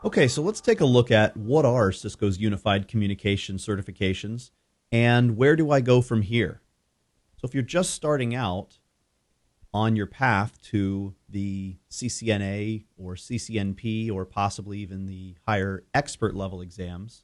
Okay, so let's take a look at what are Cisco's Unified Communication certifications and where do I go from here? So if you're just starting out on your path to the CCNA or CCNP or possibly even the higher expert level exams,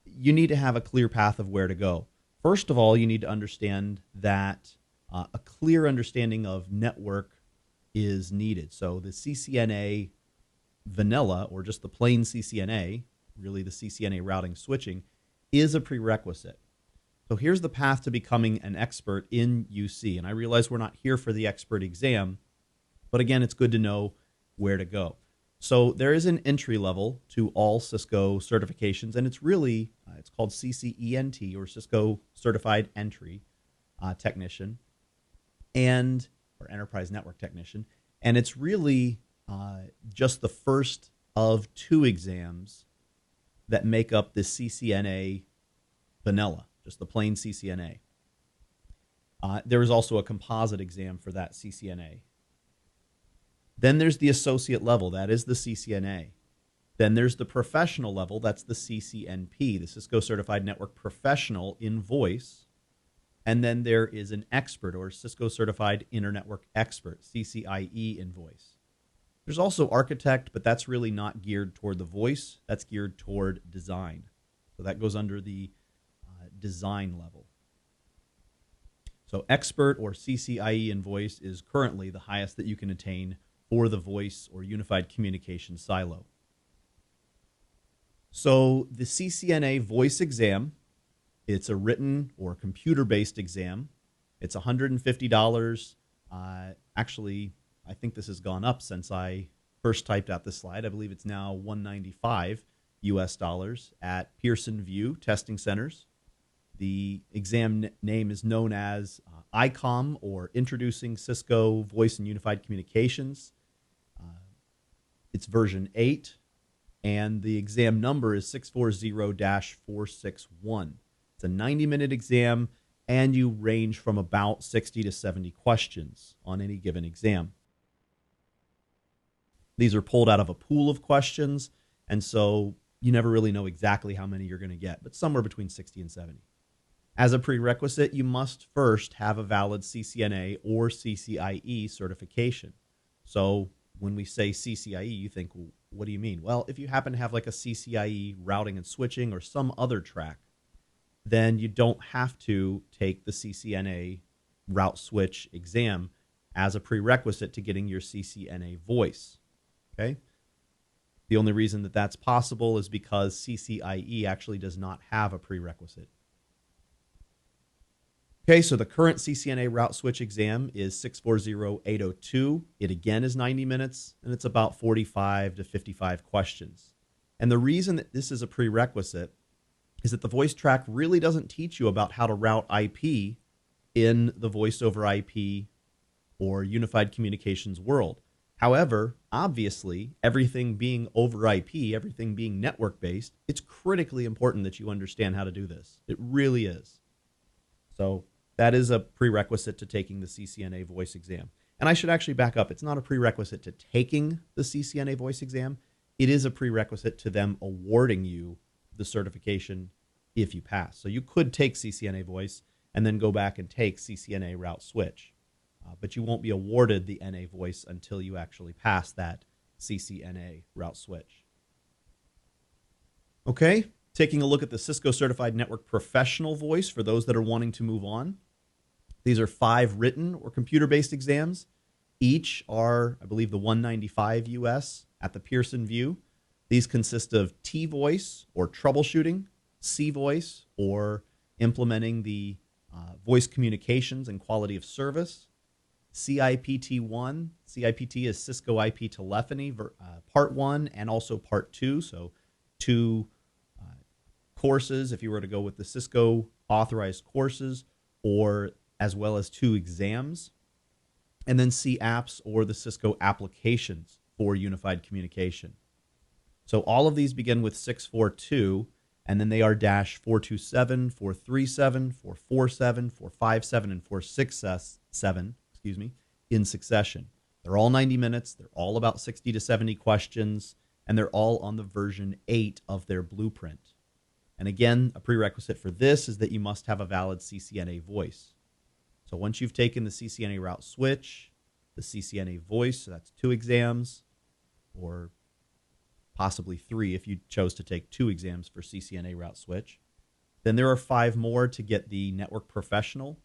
you need to have a clear path of where to go. First of all, you need to understand that a clear understanding of network is needed. So the CCNA vanilla, or just the plain CCNA, really the CCNA routing switching, is a prerequisite. So here's the path to becoming an expert in UC. And I realize we're not here for the expert exam, but again, it's good to know where to go. So there is an entry level to all Cisco certifications, and it's really, it's called CCENT, or Cisco Certified Entry Technician, or Enterprise Network Technician. And it's really just the first of two exams that make up the CCNA vanilla, just the plain CCNA. There is also a composite exam for that CCNA. Then there's the associate level, that is the CCNA. Then there's the professional level, that's the CCNP, the Cisco Certified Network Professional in voice. And then there is an expert, or Cisco Certified Internetwork Expert, CCIE in voice. There's also architect, but that's really not geared toward the voice. That's geared toward design. So that goes under the design level. So expert or CCIE in voice is currently the highest that you can attain for the voice or unified communication silo. So the CCNA voice exam, it's a written or computer-based exam. It's $150. Actually, I think this has gone up since I first typed out this slide. I believe it's now $195 US dollars at Pearson VUE Testing Centers. The exam name is known as ICOM, or Introducing Cisco Voice and Unified Communications. It's version 8, and the exam number is 640-461. It's a 90-minute exam, and you range from about 60 to 70 questions on any given exam. These are pulled out of a pool of questions, and so you never really know exactly how many you're going to get, but somewhere between 60 and 70. As a prerequisite, you must first have a valid CCNA or CCIE certification. So when we say CCIE, you think, well, what do you mean? Well, if you happen to have like a CCIE routing and switching or some other track, then you don't have to take the CCNA route switch exam as a prerequisite to getting your CCNA voice. Okay? The only reason that that's possible is because CCIE actually does not have a prerequisite. Okay, so the current CCNA route switch exam is 640-802. It again is 90 minutes, and it's about 45 to 55 questions. And the reason that this is a prerequisite is that the voice track really doesn't teach you about how to route IP in the voice over IP or unified communications world. However, obviously, everything being over IP, everything being network-based, it's critically important that you understand how to do this. It really is. So that is a prerequisite to taking the CCNA voice exam. And I should actually back up. It's not a prerequisite to taking the CCNA voice exam. It is a prerequisite to them awarding you the certification if you pass. So you could take CCNA voice and then go back and take CCNA route switch. But you won't be awarded the NA voice until you actually pass that CCNA route switch. Okay, taking a look at the Cisco Certified Network Professional voice for those that are wanting to move on. These are 5 written or computer-based exams. Each are, I believe, the $195 US at the Pearson VUE. These consist of T-voice or troubleshooting, C-voice or implementing the voice communications and quality of service, CIPT1. CIPT is Cisco IP Telephony, Part 1 and also Part 2. So 2 courses if you were to go with the Cisco authorized courses, or as well as 2 exams. And then C-apps, or the Cisco applications for unified communication. So all of these begin with 642, and then they are dash 427, 437, 447, 457, and 467, in succession. They're all 90 minutes. They're all about 60 to 70 questions. and they're all on the version 8 of their blueprint. And again, a prerequisite for this is that you must have a valid CCNA voice. So once you've taken the CCNA route switch, the CCNA voice, so that's 2 exams, or possibly 3 if you chose to take 2 exams for CCNA route switch. Then there are 5 more to get the network professional.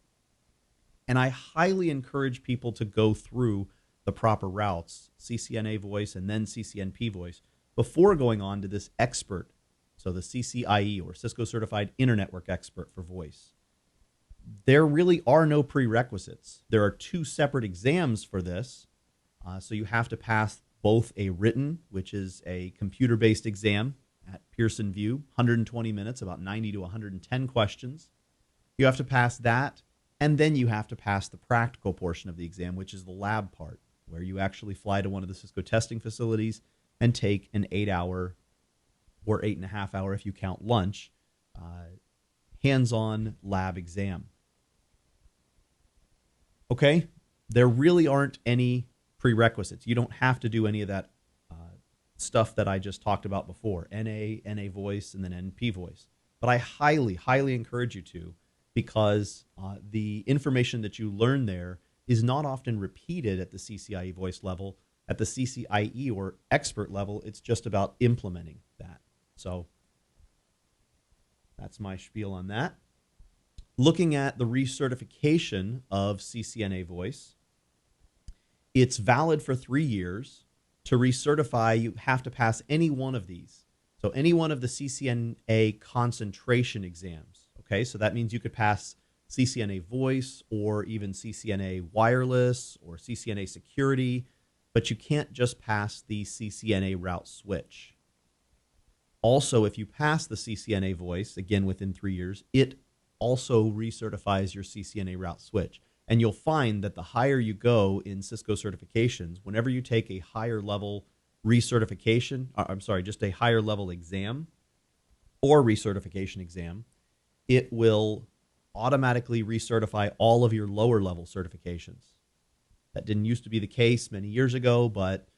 And I highly encourage people to go through the proper routes, CCNA voice and then CCNP voice, before going on to this expert, so the CCIE, or Cisco Certified Internetwork Expert for voice. There really are no prerequisites. There are 2 separate exams for this, so you have to pass both a written, which is a computer-based exam at Pearson VUE, 120 minutes, about 90 to 110 questions. You have to pass that, and then you have to pass the practical portion of the exam, which is the lab part, where you actually fly to one of the Cisco testing facilities and take an 8-hour or 8.5-hour, if you count lunch, hands-on lab exam. Okay, there really aren't any prerequisites. You don't have to do any of that stuff that I just talked about before, NA voice, and then NP voice. But I highly, highly encourage you to, because the information that you learn there is not often repeated at the CCIE voice level. At the CCIE or expert level, it's just about implementing that. So that's my spiel on that. Looking at the recertification of CCNA voice, it's valid for 3 years. To recertify, you have to pass any one of these. So any one of the CCNA concentration exams. Okay, so that means you could pass CCNA voice or even CCNA wireless or CCNA security, but you can't just pass the CCNA route switch. Also, if you pass the CCNA voice, again within 3 years, it also recertifies your CCNA route switch. And you'll find that the higher you go in Cisco certifications, whenever you take a higher level recertification, just a higher level exam or recertification exam, it will automatically recertify all of your lower level certifications. That didn't used to be the case many years ago, but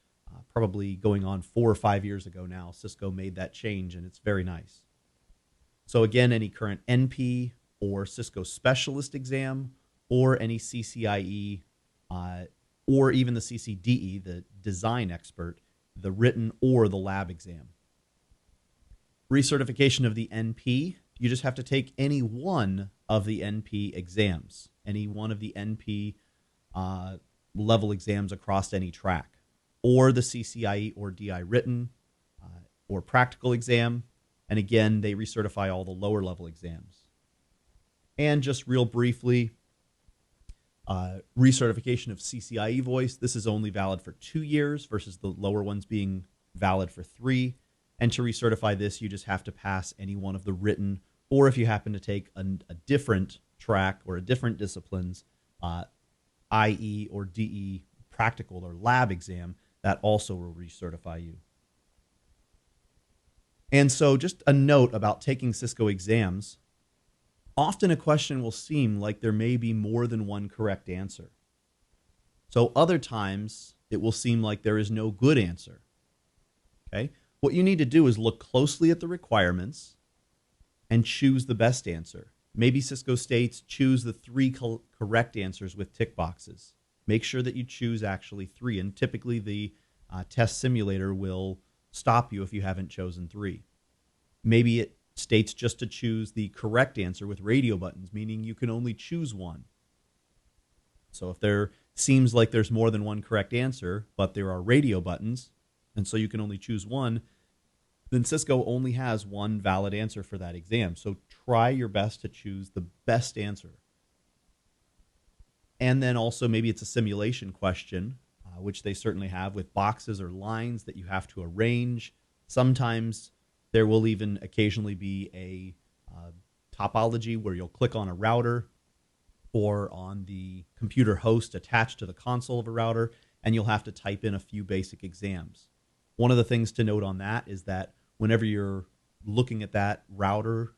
probably going on 4 or 5 years ago now, Cisco made that change, and it's very nice. So again, any current NP or Cisco specialist exam, or any CCIE, or even the CCDE, the design expert, the written or the lab exam. Recertification of the NP, you just have to take any one of the NP exams, any one of the NP level exams across any track, or the CCIE or DI written or practical exam. And again, they recertify all the lower level exams. And just real briefly, recertification of CCIE voice. This is only valid for 2 years versus the lower ones being valid for 3. And to recertify this, you just have to pass any one of the written, or if you happen to take a different track or a different disciplines, IE or DE practical or lab exam, that also will recertify you. And so just a note about taking Cisco exams. Often a question will seem like there may be more than one correct answer. So other times it will seem like there is no good answer. Okay? What you need to do is look closely at the requirements and choose the best answer. Maybe Cisco states choose the 3 correct answers with tick boxes. Make sure that you choose actually 3, and typically the test simulator will stop you if you haven't chosen 3. Maybe it states just to choose the correct answer with radio buttons, meaning you can only choose one. So if there seems like there's more than one correct answer, but there are radio buttons, and so you can only choose one, then Cisco only has one valid answer for that exam. So try your best to choose the best answer. And then also maybe it's a simulation question, which they certainly have with boxes or lines that you have to arrange. Sometimes there will even occasionally be a topology where you'll click on a router or on the computer host attached to the console of a router, and you'll have to type in a few basic exams. One of the things to note on that is that whenever you're looking at that router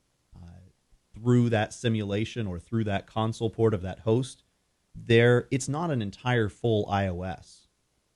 through that simulation or through that console port of that host, it's not an entire full iOS.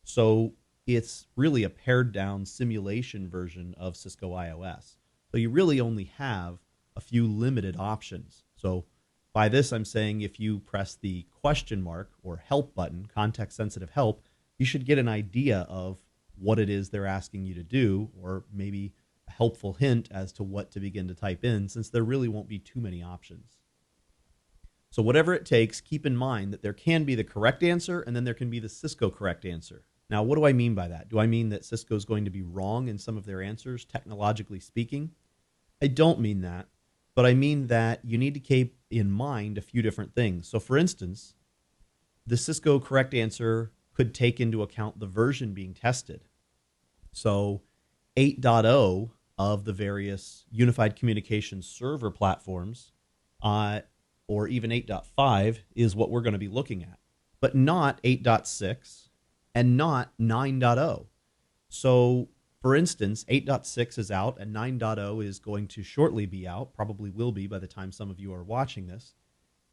So it's really a pared down simulation version of Cisco IOS. So you really only have a few limited options. So by this, I'm saying if you press the question mark or help button, context sensitive help, you should get an idea of what it is they're asking you to do, or maybe a helpful hint as to what to begin to type in, since there really won't be too many options. So whatever it takes, keep in mind that there can be the correct answer and then there can be the Cisco correct answer. Now, what do I mean by that? Do I mean that Cisco is going to be wrong in some of their answers, technologically speaking? I don't mean that, but I mean that you need to keep in mind a few different things. So for instance, the Cisco correct answer could take into account the version being tested. So 8.0 of the various unified communications server platforms, or even 8.5 is what we're going to be looking at, but not 8.6 and not 9.0. So for instance, 8.6 is out and 9.0 is going to shortly be out, probably will be by the time some of you are watching this.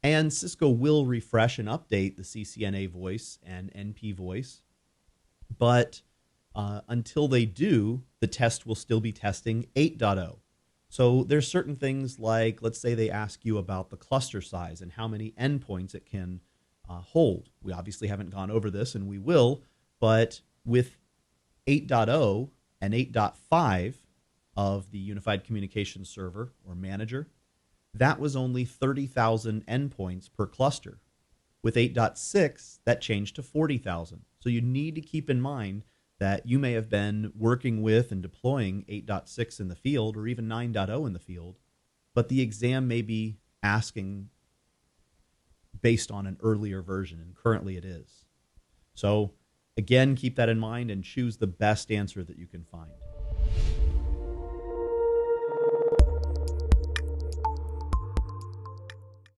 And Cisco will refresh and update the CCNA voice and NP voice. But until they do, the test will still be testing 8.0. So there's certain things like, let's say they ask you about the cluster size and how many endpoints it can hold. We obviously haven't gone over this, and we will, but with 8.0 and 8.5 of the Unified Communications Server or Manager, that was only 30,000 endpoints per cluster. With 8.6, that changed to 40,000. So you need to keep in mind that you may have been working with and deploying 8.6 in the field or even 9.0 in the field, but the exam may be asking based on an earlier version, and currently it is. So again, keep that in mind and choose the best answer that you can find.